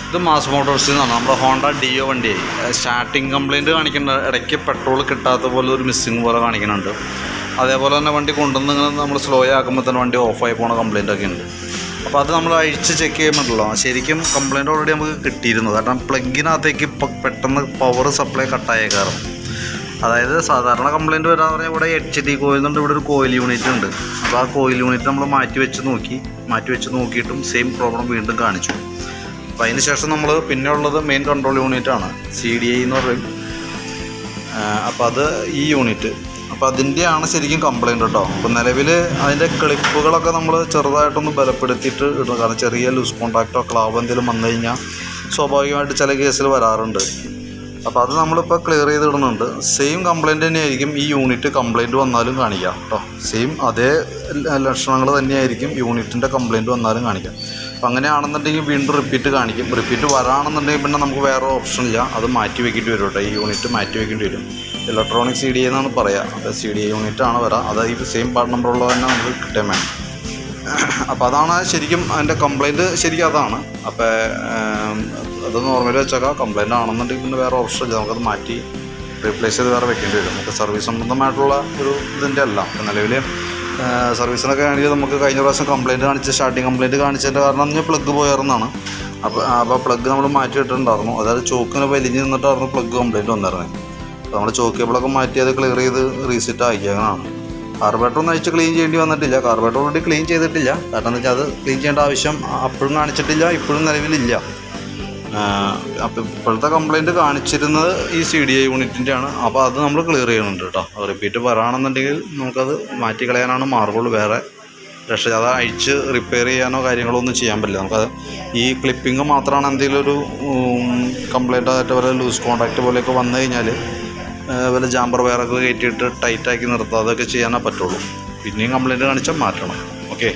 ഇത് മാസ് മോട്ടോഴ്സിൽ നിന്നാണ്. നമ്മുടെ ഹോണ്ട ഡിയോ വണ്ടിയായി സ്റ്റാർട്ടിങ് കംപ്ലയിൻറ്റ് കാണിക്കുന്നുണ്ട്. ഇടയ്ക്ക് പെട്രോൾ കിട്ടാത്ത പോലെ ഒരു മിസ്സിങ് പോലെ കാണിക്കുന്നുണ്ട്. അതേപോലെ തന്നെ വണ്ടി കൊണ്ടുവന്ന് നമ്മൾ സ്ലോ ആക്കുമ്പോൾ തന്നെ വണ്ടി ഓഫായി പോണ കംപ്ലയിൻ്റൊക്കെ ഉണ്ട്. അപ്പോൾ അത് നമ്മൾ അഴിച്ച് ചെക്ക് ചെയ്യുമ്പോഴല്ലോ ശരിക്കും കംപ്ലയിൻ്റ് ഓൾറെഡി നമുക്ക് കിട്ടിയിരുന്നു. കാരണം പ്ലഗിനകത്തേക്ക് പെട്ടെന്ന് പവർ സപ്ലൈ കട്ടായേക്കാറും. അതായത് സാധാരണ കംപ്ലയിൻറ്റ് വരാമെന്ന് പറഞ്ഞാൽ ഇവിടെ HT കോയിൽ നിന്നുണ്ട്. ഇവിടെ ഒരു കോയിൽ യൂണിറ്റ് ഉണ്ട്. അപ്പോൾ ആ കോയിൽ യൂണിറ്റ് നമ്മൾ മാറ്റി വെച്ച് നോക്കിയിട്ടും സെയിം പ്രോബ്ലം വീണ്ടും കാണിച്ചു. അപ്പോൾ അതിന് ശേഷം നമ്മൾ പിന്നെ ഉള്ളത് മെയിൻ കൺട്രോൾ യൂണിറ്റാണ്, CDI എന്ന് പറയും. അപ്പോൾ അത് ഈ യൂണിറ്റ്, അപ്പോൾ അതിൻ്റെയാണ് ശരിക്കും കംപ്ലയിൻ്റ് കേട്ടോ. അപ്പോൾ നിലവിൽ അതിൻ്റെ ക്ലിപ്പുകളൊക്കെ നമ്മൾ ചെറുതായിട്ടൊന്ന് ബലപ്പെടുത്തിയിട്ട് ഇടണം. കാരണം ചെറിയ ലൂസ് കോൺടാക്റ്റോ ക്ലാവ് എന്തെങ്കിലും വന്നു കഴിഞ്ഞാൽ സ്വാഭാവികമായിട്ട് ചില കേസിൽ വരാറുണ്ട്. അപ്പോൾ അത് നമ്മളിപ്പോൾ ക്ലിയർ ചെയ്ത് ഇടുന്നുണ്ട്. സെയിം കംപ്ലയിൻ്റ് തന്നെയായിരിക്കും ഈ യൂണിറ്റ് കംപ്ലയിൻറ്റ് വന്നാലും കാണിക്കുക കേട്ടോ. സെയിം അതേ ലക്ഷണങ്ങൾ തന്നെയായിരിക്കും യൂണിറ്റിൻ്റെ കംപ്ലയിൻറ്റ് വന്നാലും കാണിക്കുക. അപ്പോൾ അങ്ങനെയാണെന്നുണ്ടെങ്കിൽ വീണ്ടും റിപ്പീറ്റ് കാണിക്കും. റിപ്പീറ്റ് വരാണെന്നുണ്ടെങ്കിൽ പിന്നെ നമുക്ക് വേറെ ഓപ്ഷൻ ഇല്ല, അത് മാറ്റി വയ്ക്കേണ്ടി വരും കേട്ടോ. ഈ യൂണിറ്റ് മാറ്റി വയ്ക്കേണ്ടി വരും. ഇലക്ട്രോണിക് CDI എന്നാണ് പറയുക. അപ്പോൾ CDI യൂണിറ്റാണ് വരാം. അതായത് സെയിം പാർട്ട് നമ്പറുള്ളത് തന്നെ നമുക്ക് കിട്ടാൻ വേണം. അപ്പോൾ അതാണ് ശരിക്കും അതിൻ്റെ കംപ്ലയിൻറ്റ്, ശരിക്കും അതാണ്. അപ്പോൾ അത് നോർമലി വെച്ചേക്കാം. കംപ്ലയിൻ്റ് ആണെന്നുണ്ടെങ്കിൽ പിന്നെ വേറെ ഓപ്ഷൻ ഇല്ല, നമുക്കത് മാറ്റി റീപ്ലേസ് ചെയ്ത് വേറെ വെക്കേണ്ടി വരും. നമുക്ക് സർവീസ് സംബന്ധമായിട്ടുള്ള ഒരു ഇതിൻ്റെ അല്ല. നിലവിൽ സർവീസിനൊക്കെ ആണെങ്കിൽ നമുക്ക് കഴിഞ്ഞ പ്രാവശ്യം കംപ്ലയിൻറ്റ് സ്റ്റാർട്ടിങ് കംപ്ലയിൻറ്റ് കാണിച്ചതിൻ്റെ കാരണം ഞാൻ പ്ലഗ് പോയായിരുന്നാണ്. അപ്പോൾ പ്ലഗ് നമ്മൾ മാറ്റി ഇട്ടിട്ടുണ്ടായിരുന്നു. അതായത് ചോക്കിന് വലിഞ്ഞ് നിന്നിട്ടായിരുന്നു പ്ലഗ് കംപ്ലയിൻറ്റ് വന്നിരുന്നത്. അപ്പോൾ നമ്മൾ ചോക്ക് കേബിളൊക്കെ മാറ്റി അത് ക്ലിയർ ചെയ്ത് റീസെറ്റ് ആക്കിയതാണ്. കാർബറേറ്റർ ഒന്നും അഴിച്ച് ക്ലീൻ ചെയ്യേണ്ടി വന്നിട്ടില്ല. കാർബറേറ്റർ ഓൾറെഡി ക്ലീൻ ചെയ്തിട്ടില്ല. കാരണം എന്താ വെച്ചാൽ അത് ക്ലീൻ ചെയ്യേണ്ട ആവശ്യം അപ്പോഴും കാണിച്ചിട്ടില്ല, ഇപ്പോഴും നിലവിലില്ല. അപ്പോൾ ഇപ്പോഴത്തെ കംപ്ലയിൻറ്റ് കാണിച്ചിരുന്നത് ഈ CDI യൂണിറ്റിൻ്റെയാണ്. അപ്പോൾ അത് നമ്മൾ ക്ലിയർ ചെയ്യുന്നുണ്ട് കേട്ടോ. റിപ്പീറ്റ് വരാണെന്നുണ്ടെങ്കിൽ നമുക്കത് മാറ്റി കളയാനാണ് മാർഗമുള്ളൂ. വേറെ അത് അഴിച്ച് റിപ്പയർ ചെയ്യാനോ കാര്യങ്ങളോ ഒന്നും ചെയ്യാൻ പറ്റില്ല. നമുക്കത് ഈ ക്ലിപ്പിങ് മാത്രമാണ് എന്തെങ്കിലും ഒരു കംപ്ലയിൻ്റ് ആയിട്ട് വരെ ലൂസ് കോൺടാക്റ്റ് പോലെയൊക്കെ വന്നു കഴിഞ്ഞാൽ വല്ല ജാമ്പർ വയറൊക്കെ കയറ്റിയിട്ട് ടൈറ്റാക്കി നിർത്തുക, അതൊക്കെ ചെയ്യാനേ പറ്റുള്ളൂ. പിന്നെയും കംപ്ലയിൻറ്റ് കാണിച്ചാൽ മാറ്റണം. ഓക്കെ.